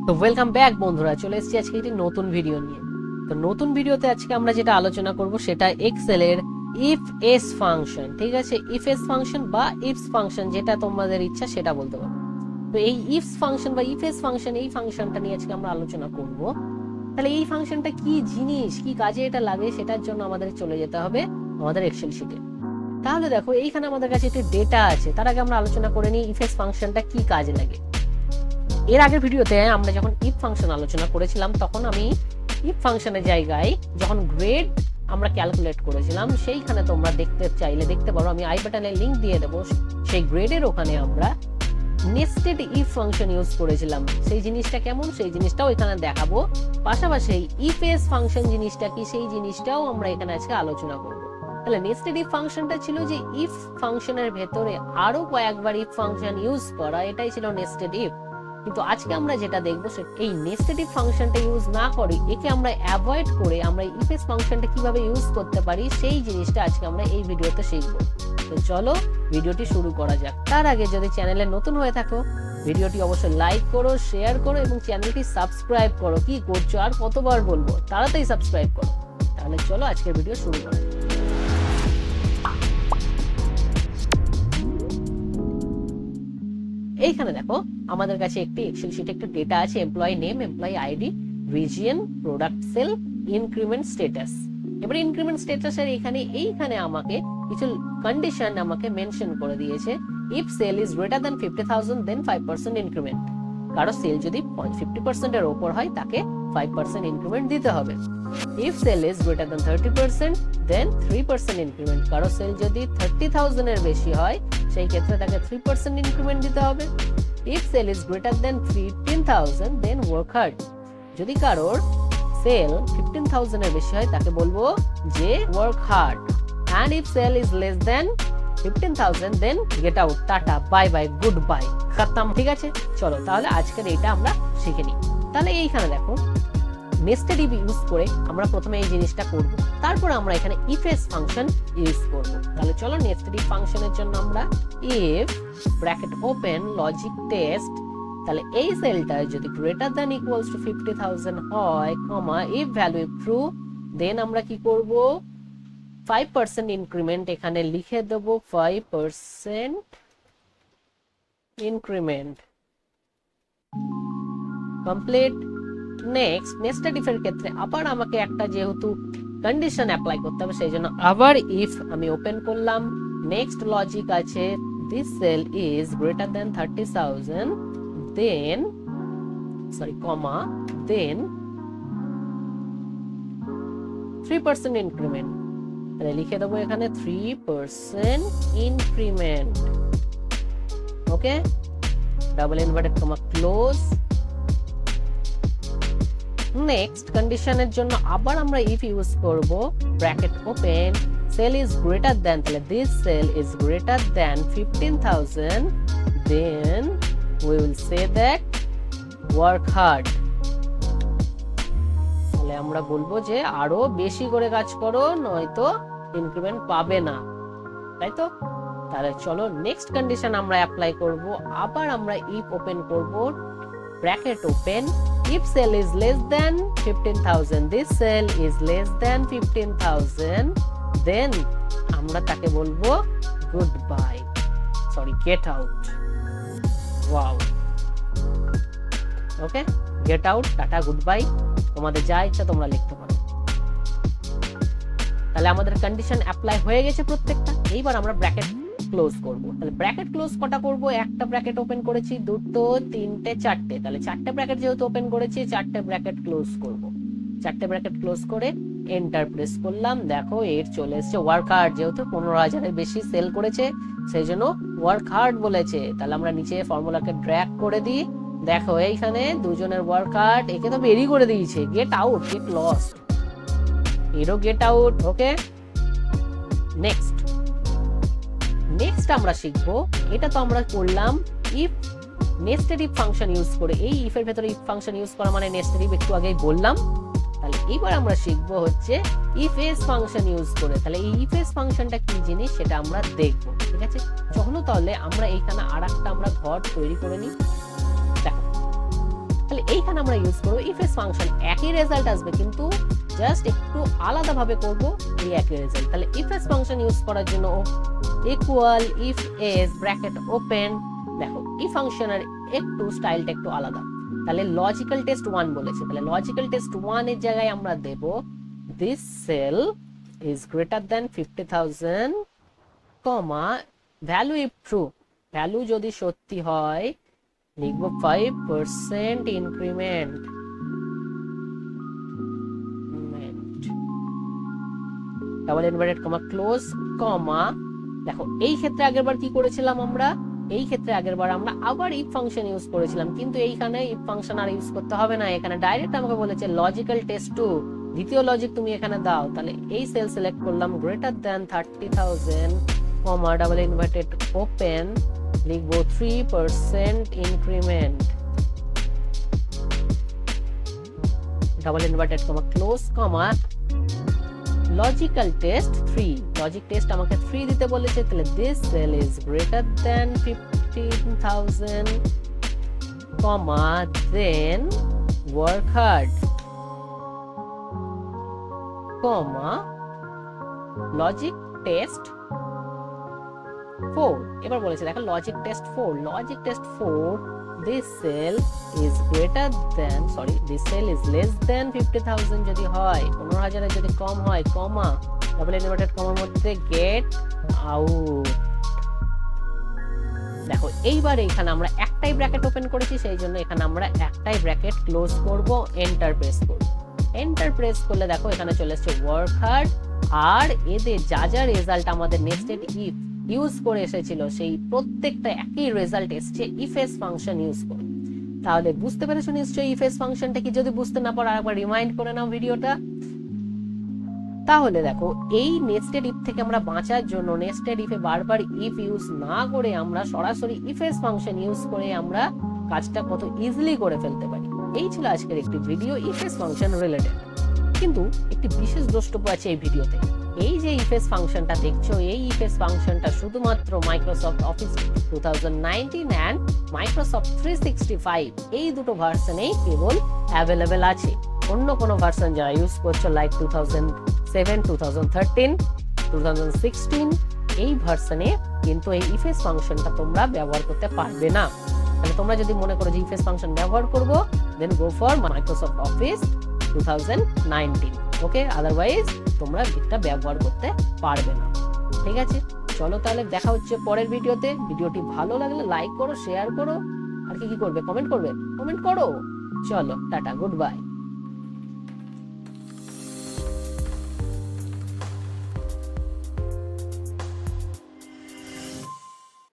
তো welcome back বন্ধুরা, চলে এসেছি আজকে একটি নতুন ভিডিও নিয়ে। তো নতুন ভিডিওতে আজকে আমরা যেটা আলোচনা করব সেটা এক্সেল এর ইফ এস ফাংশন। ঠিক আছে, ইফ এস ফাংশন বা ইফস ফাংশন, যেটা তোমাদের ইচ্ছা সেটা বলতে পারো। তো এই ইফস ফাংশন বা ইফ এস ফাংশন, এই ফাংশনটা নিয়ে আজকে আমরা আলোচনা করব। তাহলে এই ফাংশনটা কি জিনিস, কি কাজে এটা লাগে, সেটার জন্য আমাদের চলে যেতে হবে আমাদের এক্সেল শিটে। তাহলে দেখো, এইখানে আমাদের কাছে একটি ডেটা আছে। তার আগে আমরা আলোচনা করে নিই ইফ এস ফাংশনটা কি কাজে লাগে। এর আগের ভিডিওতে আমরা যখন ইফ ফাংশন আলোচনা করেছিলাম, তখন আমি ইফ ফাংশনের জায়গায় যখন গ্রেড আমরা ক্যালকুলেট করেছিলাম, সেইখানে তোমরা দেখতে চাইলে দেখতে পারো, আমি আই বাটনে লিংক দিয়ে দেবো। সেই গ্রেডের ওখানে আমরা নেস্টেড ইফ ফাংশন ইউজ করেছিলাম। সেই জিনিসটা কেমন, সেই জিনিসটাও এখানে দেখাবো। পাশাপাশি ইফ এস ফাংশন জিনিসটা কি, সেই জিনিসটাও আমরা এখানে আজকে আলোচনা করব। তাহলে নেস্টেড ইফ ফাংশনটা ছিল যে ইফ ফাংশনের ভেতরে আরো কয়েকবার ইফ ফাংশন ইউজ করা, এটাই ছিল নেস্টেড ইফ। কিন্তু আজকে আমরা যেটা দেখবো, এই নেস্টেড ইফ ফাংশনটা ইউজ না করে, একে আমরা অ্যাভয়েড করে আমরা ইফ এস ফাংশনটা কিভাবে ইউজ করতে পারি, সেই জিনিসটা আজকে আমরা এই ভিডিওতে শিখবো। তো চলো ভিডিওটি শুরু করা যাক। তার আগে যদি চ্যানেলে নতুন হয়ে থাকো, ভিডিওটি অবশ্যই লাইক করো, শেয়ার করো এবং চ্যানেলটি সাবস্ক্রাইব করো। কি করছো আর কতবার বলবো, তাড়াতাড়ি সাবস্ক্রাইব করো। তাহলে চলো আজকের ভিডিও শুরু করা যাক। এইখানে দেখো, আমাদের কাছে একটি এক্সেল শিটে একটা ডেটা আছে। Employee name, employee ID, region, product sale, increment status. এবারে ইনক্রিমেন্ট স্ট্যাটাসের এইখানে আমাকে কিছু কন্ডিশন আমাকে মেনশন করে দিয়েছে। If sale is greater than 50,000 then 5% increment. কারো সেল যদি 50% এর উপর হয়, তাকে 5% ইনক্রিমেন্ট দিতে হবে। If sale is greater than 30% then 3% increment. কারো সেল যদি 30,000 এর বেশি হয়, সেই ক্ষেত্রে তাকে 3% ইনক্রিমেন্ট দিতে হবে। If sale is greater than 15,000 then work hard. যদি কারোর সেল 15,000 এর বেশি হয়, তাকে বলবো যে work hard. And if sale is less than 15,000 then get out, tata, bye bye, goodbye, খতম। ঠিক আছে, চলো তাহলে আজকের এটা আমরা শিখে নিই। তাহলে এইখানে দেখো, নেস্টেড ইফ ইউজ করে আমরা প্রথমে এই জিনিসটা করব, তারপর আমরা এখানে ইফ এস ফাংশন ইউজ করব। তাহলে চলো, নেস্টেড ইফ ফাংশনের জন্য আমরা if bracket open logic test, তাহলে এই সেলটা যদি গ্রেটার দ্যান ইকুয়ালস টু 50,000 হয়, কমা, ইফ ভ্যালু ইফ ট্রু, দেন আমরা কি করব, 5% ইনক্রিমেন্ট এখানে লিখে দেব, 5% increment complete. Next, nested if এর ক্ষেত্রে আবার আমাকে একটা যেহেতু কন্ডিশন অ্যাপ্লাই করতে হবে, সেই জন্য আবার ইফ আমি ওপেন করলাম। নেক্সট লজিক আছে, this cell is greater than 30,000 then comma, then 3% increment. তাহলে লিখে দেবো এখানে 3% increment. Okay, double inverted comma close. Next কন্ডিশনের জন্য আবার আমরা ইফ ইউজ করব, bracket open, cell is greater than, তাহলে this cell is greater than 15,000 then we will say that work hard। তাহলে আমরা বলবো যে আরো বেশি করে কাজ করো, নয়তো ইনক্রিমেন্ট পাবে না, তাই তো। তাহলে চলো নেক্সট কন্ডিশন আমরা অ্যাপ্লাই করব। আবার আমরা ইফ ওপেন করব, bracket open, if cell is less than 15,000, this cell is less than 15,000, then আমরা তাকে বলবো goodbye, get out, wow, okay, get out, tata, goodbye, তোমাদের যা ইচ্ছা তোমরা লিখতে পারো। তাহলে আমাদের কন্ডিশন অ্যাপ্লাই হয়ে গেছে প্রত্যেকটা। এইবার আমরা ব্র্যাকেট ক্লোজ করব। তাহলে ব্র্যাকেট ক্লোজ কটা করব, একটা ব্র্যাকেট ওপেন করেছি, দুটো, তিনটে, চারটে। তাহলে চারটে ব্র্যাকেট যেহেতু ওপেন করেছি, চারটে ব্র্যাকেট ক্লোজ করব। চারটে ব্র্যাকেট ক্লোজ করে এন্টার প্রেস করলাম। দেখো, এর চলে এসেছে ওয়ার্ক হার্ড। যেহেতু 15,000 এর বেশি সেল করেছে, সেই জন্য ওয়ার্ক হার্ড বলেছে। তাহলে আমরা নিচে ফর্মুলাকে ড্র্যাগ করে দিই। দেখো, এইখানে দুজনের ওয়ার্ক হার্ড, একে তো বেরি করে দিয়েছে, গেট আউট, গেট লস্ট, এরও গেট আউট। ওকে, নেক্সট আমরা শিখবো, এটা তো আমরা করলাম if nested if function use করে। এই ইফ এর ভেতরে ইফ ফাংশন ইউজ করা মানে নেস্টেড ইফ, একটু আগেই বললাম। তাহলে এবার আমরা শিখবো হচ্ছে ইফ এস ফাংশন ইউজ করে। তাহলে এই ইফ এস ফাংশনটা কি জিনিস সেটা আমরা দেখবো। ঠিক আছে, চলো তাহলে আমরা এইখানে আরেকটা আমরা ঘর তৈরি করে নিই। দেখো, তাহলে এইখানে আমরা ইউজ করব ইফএস ফাংশন, একই রেজাল্ট আসবে কিন্তু জাস্ট একটু আলাদা ভাবে করব এই একই রেজাল্ট। তাহলে ইফএস ফাংশন ইউজ করার জন্য equal if S bracket open, দেখো এই ফাংশনের একটু স্টাইলটা একটু আলাদা। তাহলে লজিক্যাল টেস্ট 1 বলেছে, তাহলে লজিক্যাল টেস্ট 1 এর জায়গায় আমরা দেব this cell is greater than 50,000 comma value if true, value যদি সত্যি হয় লিখবো 5% increment, double inverted comma close comma. দেখো এই ক্ষেত্রে আগেরবার কি করেছিলাম আমরা, এই ক্ষেত্রে আগেরবার আমরা আবার ইফ ফাংশন ইউজ করেছিলাম, কিন্তু এইখানে ইফ ফাংশন আর ইউজ করতে হবে না, এখানে ডাইরেক্ট আমাকে বলেছে লজিক্যাল টেস্ট 2 দ্বিতীয় লজিক তুমি এখানে দাও। তাহলে এই সেল সিলেক্ট করলাম greater than 30,000 comma double inverted open, লিখবো 3% increment, double inverted comma close comma logical test 3, logic test আমাকে 3 দিতে বলেছে, তাহলে this cell is greater than 15,000 comma then work hard comma logic test 4। এবার বলেছে দেখো logic test 4, logic test 4 this cell is greater than this cell is less than 50,000 যদি হয়, 15,000 এর যদি কম হয় কমা ডাবল ইনভার্টেড কমার মধ্যে গেট আউট। দেখো এইবার এখানে আমরা একটাই ব্র্যাকেট ওপেন করেছি, সেই জন্য এখানে আমরা একটাই ব্র্যাকেট ক্লোজ করব, এন্টার প্রেস করব। এন্টার প্রেস করলে দেখো এখানে চলে এসেছে ওয়ার্ক হার্ড, আর এদের যা যা রেজাল্ট আমাদের নেস্টেড ইফ ইউজ করে এসেছিল সেই প্রত্যেকটা একই রেজাল্ট এসেছে ইফএস ফাংশন ইউজ করে। তাহলে বুঝতে পেরেছো নিশ্চয়ই ইফএস ফাংশনটা কি? যদি বুঝতে না পারো আরেকবার রিমাইন্ড করে নাও ভিডিওটা। তাহলে দেখো এই নেস্টেড ইফ থেকে আমরা বাঁচার জন্য নেস্টেড ইফে বারবার ইফ ইউজ না করে আমরা সরাসরি ইফএস ফাংশন ইউজ করে আমরা কাজটা কত ইজিলি করে ফেলতে পারি। এই ছিল আজকের একটি ভিডিও ইফএস ফাংশন রিলেটেড। কিন্তু একটি বিশেষ দ্রষ্টব্য আছে এই ভিডিওতে, এই যে ইফএস ফাংশনটা দেখছো এই ইফএস ফাংশনটা শুধুমাত্র মাইক্রোসফট অফিস 2019 এন্ড মাইক্রোসফট 365 এই দুটো ভার্সনেই কেবল অ্যাভেলেবেল আছে। অন্য কোনো ভার্সন যারা ইউজ করছো লাইক 2007, 2013, 2016 এই ভার্সনে কিন্তু এই ইফএস ফাংশনটা তোমরা ব্যবহার করতে পারবে না। তাহলে তোমরা যদি মনে করো যে ইফএস ফাংশন ব্যবহার করবো then go for Microsoft office 2019, okay, otherwise তোমরা এটা ব্যবহার করতে পারবে না। ঠিক আছে, চলো তাহলে দেখা হচ্ছে পরের ভিডিওতে। ভিডিওটি ভালো লাগলে লাইক করো, শেয়ার করো, আর কি করবে? কমেন্ট করবে, কমেন্ট করো। চলো টাটা, গুড বাই।